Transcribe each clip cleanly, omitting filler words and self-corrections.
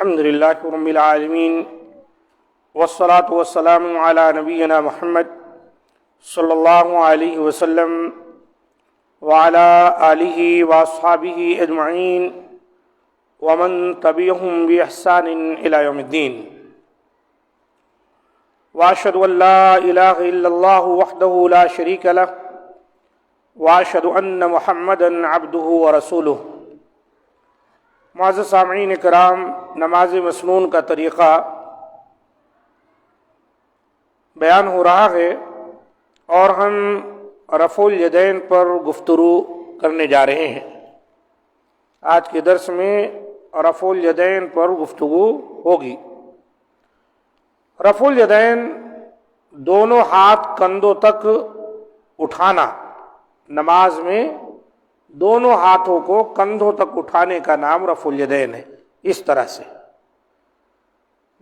الحمد للہ رب العالمین والصلاة والسلام علی نبینا محمد صلی اللہ علیہ وسلم وعلی آلہ واصحابہ اجمعین ومن تبعهم بإحسان إلى يوم الدین واشهد ان لا الہ الا اللہ وحدہ لا شریک لہ واشهد ان محمدا عبدہ ورسولہ۔ معزز سامعین کرام، نماز مسنون کا طریقہ بیان ہو رہا ہے اور ہم رفع الیدین پر گفتگو کرنے جا رہے ہیں۔ آج کے درس میں رفع الیدین پر گفتگو ہوگی۔ رفع الیدین دونوں ہاتھ کندھوں تک اٹھانا، نماز میں دونوں ہاتھوں کو کندھوں تک اٹھانے کا نام رفع الیدین ہے۔ اس طرح سے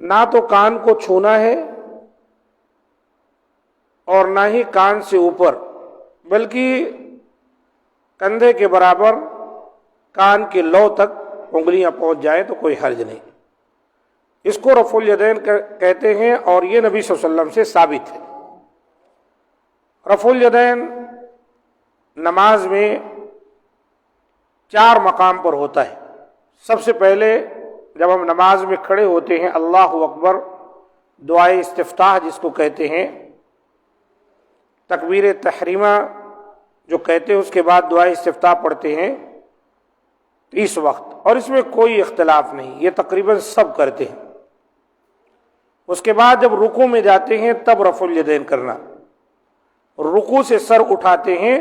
نہ تو کان کو چھونا ہے اور نہ ہی کان سے اوپر، بلکہ کندھے کے برابر کان کے لو تک انگلیاں پہنچ جائیں تو کوئی حرج نہیں۔ اس کو رفع الیدین کہتے ہیں اور یہ نبی صلی اللہ علیہ وسلم سے ثابت ہے۔ رفع الیدین نماز میں 4 مقام پر ہوتا ہے۔ سب سے پہلے جب ہم نماز میں کھڑے ہوتے ہیں، اللہ اکبر، دعائے استفتاح جس کو کہتے ہیں، تکبیر تحریمہ جو کہتے ہیں، اس کے بعد دعائے استفتاح پڑھتے ہیں اس وقت، اور اس میں کوئی اختلاف نہیں، یہ تقریباً سب کرتے ہیں۔ اس کے بعد جب رکوع میں جاتے ہیں تب رفع الیدین کرنا، رکوع سے سر اٹھاتے ہیں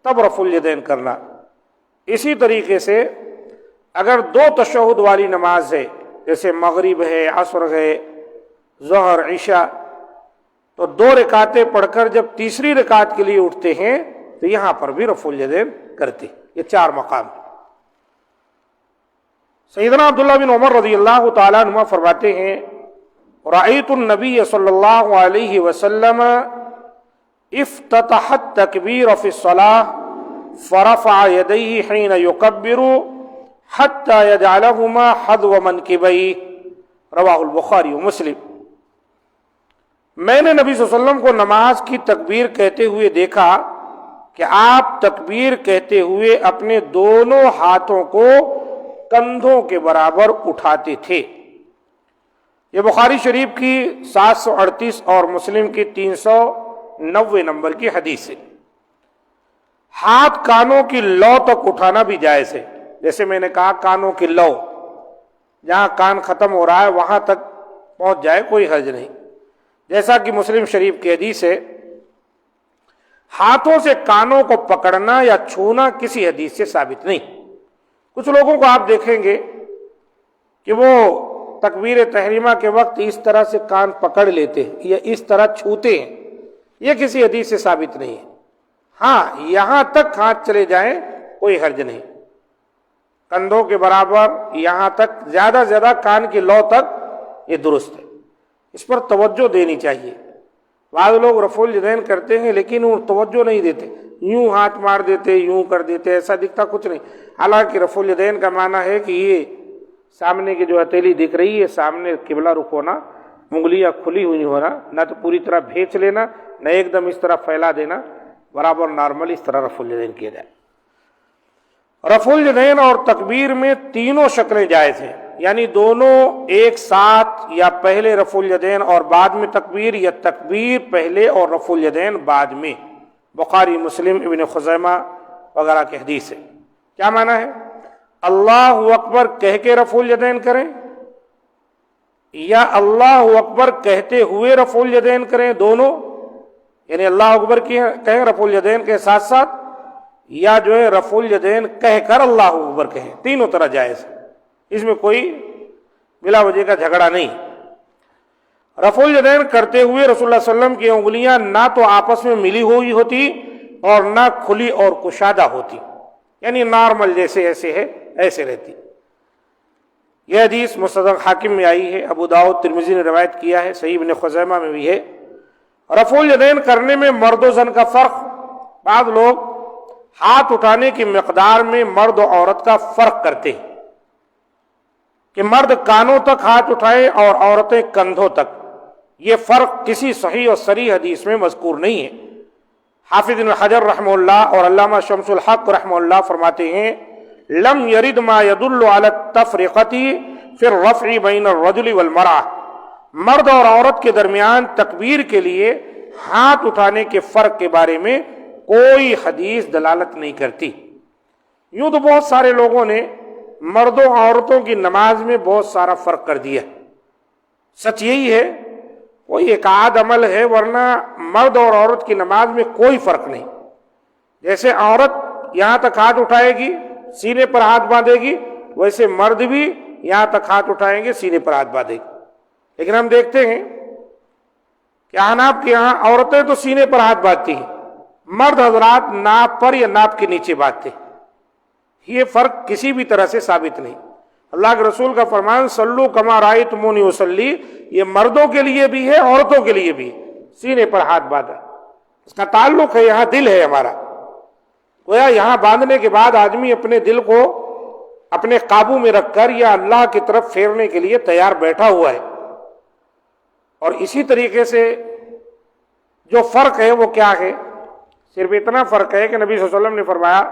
تب رفع الیدین کرنا۔ اسی طریقے سے اگر 2 تشہد والی نماز ہے، جیسے مغرب ہے، عصر ہے، ظہر، عشاء، تو 2 رکعتیں پڑھ کر جب تیسری رکعت کے لیے اٹھتے ہیں تو یہاں پر بھی رفع الیدین کرتے۔ یہ 4 مقام۔ سیدنا عبداللہ بن عمر رضی اللہ تعالیٰ عنہ فرماتے ہیں، رأیت النبی صلی اللہ علیہ وسلم افتتح التکبیر فی الصلاة فرفع یدیہ حین یکبر حتی یجعلہما حذو منکبیہ، رواہ البخاری و مسلم۔ میں نے نبی صلی اللہ علیہ وسلم کو نماز کی تکبیر کہتے ہوئے دیکھا کہ آپ تکبیر کہتے ہوئے اپنے دونوں ہاتھوں کو کندھوں کے برابر اٹھاتے تھے۔ یہ بخاری شریف کی 738 اور مسلم کی 390 نمبر کی حدیث ہے۔ ہاتھ کانوں کی لو تک اٹھانا بھی جائز ہے، جیسے میں نے کہا کانوں کی لو، جہاں کان ختم ہو رہا ہے وہاں تک پہنچ جائے، کوئی حرج نہیں، جیسا کہ مسلم شریف کی حدیث ہے۔ ہاتھوں سے کانوں کو پکڑنا یا چھونا کسی حدیث سے ثابت نہیں۔ کچھ لوگوں کو آپ دیکھیں گے کہ وہ تکبیر تحریمہ کے وقت اس طرح سے کان پکڑ لیتے ہیں یا اس طرح چھوتے ہیں، یہ کسی حدیث سے ثابت نہیں ہے۔ ہاں، یہاں تک ہاتھ چلے جائیں کوئی حرج نہیں، کندھوں کے برابر یہاں تک، زیادہ زیادہ کان کی لو تک، یہ درست ہے۔ اس پر توجہ دینی چاہیے۔ بعض لوگ رفع الیدین کرتے ہیں لیکن وہ توجہ نہیں دیتے، یوں ہاتھ مار دیتے، یوں کر دیتے، ایسا دکھتا کچھ نہیں۔ حالانکہ رفع الیدین کا معنی ہے کہ یہ سامنے کی جو ہتھیلی دکھ رہی ہے، سامنے قبلہ رخ ہونا، انگلیاں کھلی ہوئی ہونا، نہ تو پوری طرح بھیج لینا، نہ ایک دم اس طرح پھیلا دینا، برابر نارمل اس طرح رفع الیدین کیا جائے۔ رفع الیدین اور تکبیر میں تینوں شکلیں جائز ہیں، یعنی دونوں ایک ساتھ، یا پہلے رفع الیدین اور بعد میں تکبیر، یا تکبیر پہلے اور رفع الیدین بعد میں۔ بخاری، مسلم، ابن خزیمہ وغیرہ کی حدیث ہے۔ کیا معنی ہے؟ اللہ اکبر کہہ کے رفع الیدین کریں یا اللہ اکبر کہتے ہوئے رفع الیدین کریں، دونوں، یعنی اللہ اکبر کہیں رفع الیدین کے ساتھ ساتھ، یا جو ہے رفع الیدین کہہ کر اللہ اکبر کہیں، تینوں طرح جائز ہے۔ اس میں کوئی بلا وجہ کا جھگڑا نہیں۔ رفع الیدین کرتے ہوئے رسول اللہ صلی اللہ علیہ وسلم کی انگلیاں نہ تو آپس میں ملی ہوئی ہوتی اور نہ کھلی اور کشادہ ہوتی، یعنی نارمل جیسے ایسے ہے ایسے رہتی۔ یہ حدیث مستدرک حاکم میں آئی ہے، ابو داؤد، ترمذی نے روایت کیا ہے، صحیح ابن خزیمہ میں بھی ہے۔ رفع الیدین کرنے میں مرد و زن کا فرق، بعض لوگ ہاتھ اٹھانے کی مقدار میں مرد و عورت کا فرق کرتے ہیں، کہ مرد کانوں تک ہاتھ اٹھائیں اور عورتیں کندھوں تک، یہ فرق کسی صحیح اور صریح حدیث میں مذکور نہیں ہے۔ حافظ ابن حجر رحمہ اللہ اور علامہ شمس الحق رحمہ اللہ فرماتے ہیں لم یرد ما یدل علی التفرقۃ فی الرفع بین الرجل والمرأة، مرد اور عورت کے درمیان تکبیر کے لیے ہاتھ اٹھانے کے فرق کے بارے میں کوئی حدیث دلالت نہیں کرتی۔ یوں تو بہت سارے لوگوں نے مردوں عورتوں کی نماز میں بہت سارا فرق کر دیا، سچ یہی ہے کوئی ایک آدھ عمل ہے، ورنہ مرد اور عورت کی نماز میں کوئی فرق نہیں۔ جیسے عورت یہاں تک ہاتھ اٹھائے گی سینے پر ہاتھ باندھے گی، ویسے مرد بھی یہاں تک ہاتھ اٹھائیں گے سینے پر ہاتھ باندھے گی۔ لیکن ہم دیکھتے ہیں کہ احناف کے یہاں عورتیں تو سینے پر ہاتھ باندھتی ہیں، مرد حضرات ناپ پر یا ناپ کے نیچے باندھتے ہیں۔ یہ فرق کسی بھی طرح سے ثابت نہیں۔ اللہ کے رسول کا فرمان صلو کما رأیتمونی اصلی، یہ مردوں کے لیے بھی ہے عورتوں کے لیے بھی ہے، سینے پر ہاتھ باندھا، اس کا تعلق ہے یہاں دل ہے ہمارا۔ گویا یہاں باندھنے کے بعد آدمی اپنے دل کو اپنے قابو میں رکھ کر یا اللہ کی طرف پھیرنے کے لیے تیار بیٹھا ہوا ہے۔ اور اسی طریقے سے جو فرق ہے وہ کیا ہے؟ صرف اتنا فرق ہے کہ نبی صلی اللہ علیہ وسلم نے فرمایا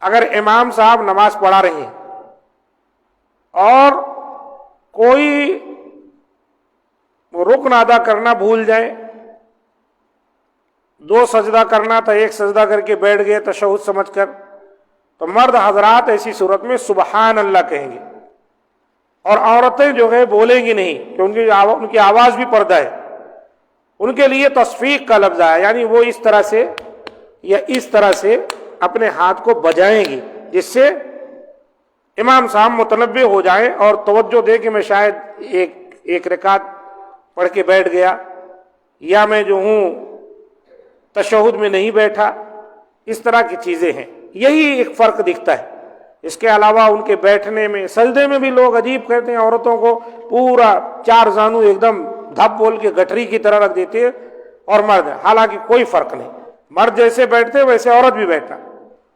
اگر امام صاحب نماز پڑھا رہے ہیں اور کوئی رکن ادا کرنا بھول جائے، 2 سجدہ کرنا تھا 1 سجدہ کر کے بیٹھ گئے تشہد سمجھ کر، تو مرد حضرات ایسی صورت میں سبحان اللہ کہیں گے، اور عورتیں جو ہے بولیں گی نہیں کہ ان کی آواز بھی پردہ ہے، ان کے لیے تصفیق کا لفظ ہے، یعنی وہ اس طرح سے یا اس طرح سے اپنے ہاتھ کو بجائیں گی جس سے امام صاحب متنبہ ہو جائیں اور توجہ دے کہ میں شاید ایک رکعت پڑھ کے بیٹھ گیا، یا میں جو ہوں تشہد میں نہیں بیٹھا، اس طرح کی چیزیں ہیں۔ یہی ایک فرق دکھتا ہے۔ اس کے علاوہ ان کے بیٹھنے میں، سجدے میں بھی لوگ عجیب کہتے ہیں عورتوں کو پورا 4 زانو ایک دم دھپ بول کے گٹھری کی طرح رکھ دیتے ہیں، اور مرد حالانکہ کوئی فرق نہیں، مرد جیسے بیٹھتے ویسے عورت بھی بیٹھنا۔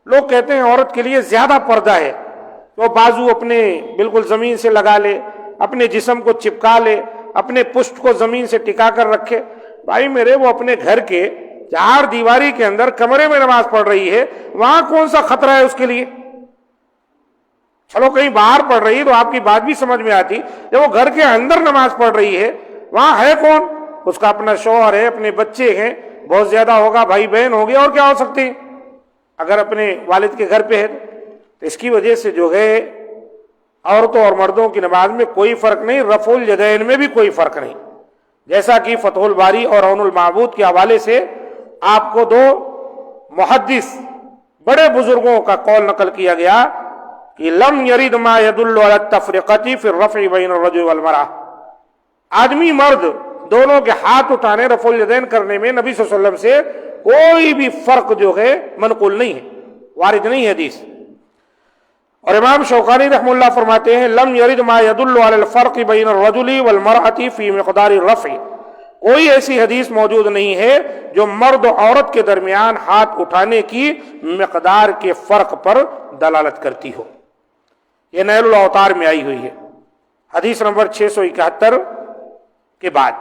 لوگ کہتے ہیں عورت کے لیے زیادہ پردہ ہے، وہ بازو اپنے بالکل زمین سے لگا لے، اپنے جسم کو چپکا لے، اپنے پشت کو زمین سے ٹکا کر رکھے۔ بھائی میرے، وہ اپنے گھر کے 4 دیواری کے اندر کمرے میں نماز پڑھ رہی ہے، وہاں کون سا خطرہ ہے اس کے لیے؟ چلو کہیں باہر پڑھ رہی ہے تو آپ کی بات بھی سمجھ میں آتی، جب وہ گھر کے اندر نماز پڑھ رہی ہے وہاں ہے کون؟ اس کا اپنا شوہر ہے، اپنے بچے ہیں، بہت زیادہ ہوگا بھائی بہن ہو گیا، اور کیا ہو سکتے ہیں اگر اپنے والد کے گھر پہ ہے تو۔ اس کی وجہ سے جو ہے عورتوں اور مردوں کی نماز میں کوئی فرق نہیں، رفع الیدین میں بھی کوئی فرق نہیں، جیسا کہ فتح الباری اور عون المعبود کے حوالے سے آپ کو 2 محدث بڑے بزرگوں کا قول نقل کیا گیا کہ لم یرد ما یدل علی التفرقۃ فی الرفع بین الرجل والمرأة، آدمی مرد دونوں کے ہاتھ اٹھانے رفع الیدین کرنے میں نبی صلی اللہ علیہ وسلم سے کوئی بھی فرق جو ہے منقول نہیں ہے، وارد نہیں ہے حدیث۔ اور امام شوکانی رحمہ اللہ فرماتے ہیں لم یرد ما یدل علی الفرق بین الرجل والمرأة فی مقدار الرفع، کوئی ایسی حدیث موجود نہیں ہے جو مرد و عورت کے درمیان ہاتھ اٹھانے کی مقدار کے فرق پر دلالت کرتی ہو۔ یہ نیل الاوطار میں آئی ہوئی ہے حدیث نمبر 671 کے بعد،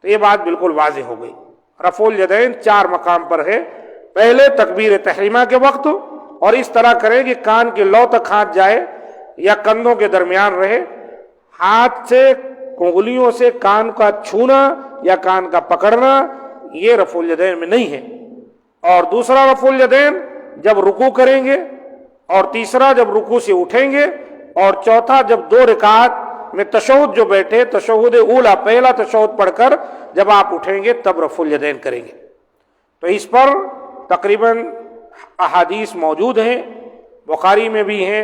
تو یہ بات بالکل واضح ہو گئی۔ رفع الیدین 4 مقام پر ہے، پہلے تکبیر تحریمہ کے وقت، اور اس طرح کریں کہ کان کے لو تک ہاتھ جائے یا کندھوں کے درمیان رہے، ہاتھ سے انگلیوں سے کان کا چھونا یا کان کا پکڑنا یہ رفع الیدین میں نہیں ہے۔ اور دوسرا رفع الیدین جب رکوع کریں گے، اور تیسرا جب رکوع سے اٹھیں گے، اور چوتھا جب 2 رکعت میں تشہد جو بیٹھے، تشہد اولا پہلا تشہد پڑھ کر جب آپ اٹھیں گے تب رفع الیدین کریں گے۔ تو اس پر تقریباً احادیث موجود ہیں، بخاری میں بھی ہیں،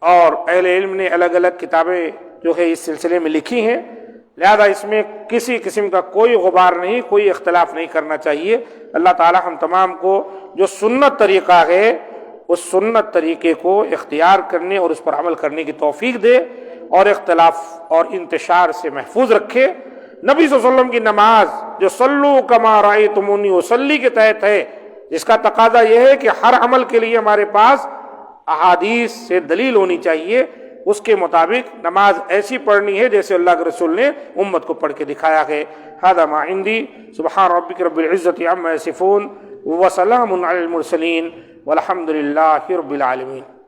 اور اہل علم نے الگ الگ کتابیں جو ہے اس سلسلے میں لکھی ہیں، لہذا اس میں کسی قسم کا کوئی غبار نہیں، کوئی اختلاف نہیں کرنا چاہیے۔ اللہ تعالی ہم تمام کو جو سنت طریقہ ہے اس سنت طریقے کو اختیار کرنے اور اس پر عمل کرنے کی توفیق دے، اور اختلاف اور انتشار سے محفوظ رکھے۔ نبی صلی اللہ علیہ وسلم کی نماز جو صلو کما رأیتمونی اصلی کے تحت ہے، جس کا تقاضا یہ ہے کہ ہر عمل کے لیے ہمارے پاس احادیث سے دلیل ہونی چاہیے، اس کے مطابق نماز ایسی پڑھنی ہے جیسے اللہ کے رسول نے امت کو پڑھ کے دکھایا ہے۔ ھذا ما عندی، سبحان ربک رب العزۃ عما یصفون وسلام علی المرسلین والحمد للہ رب العالمین۔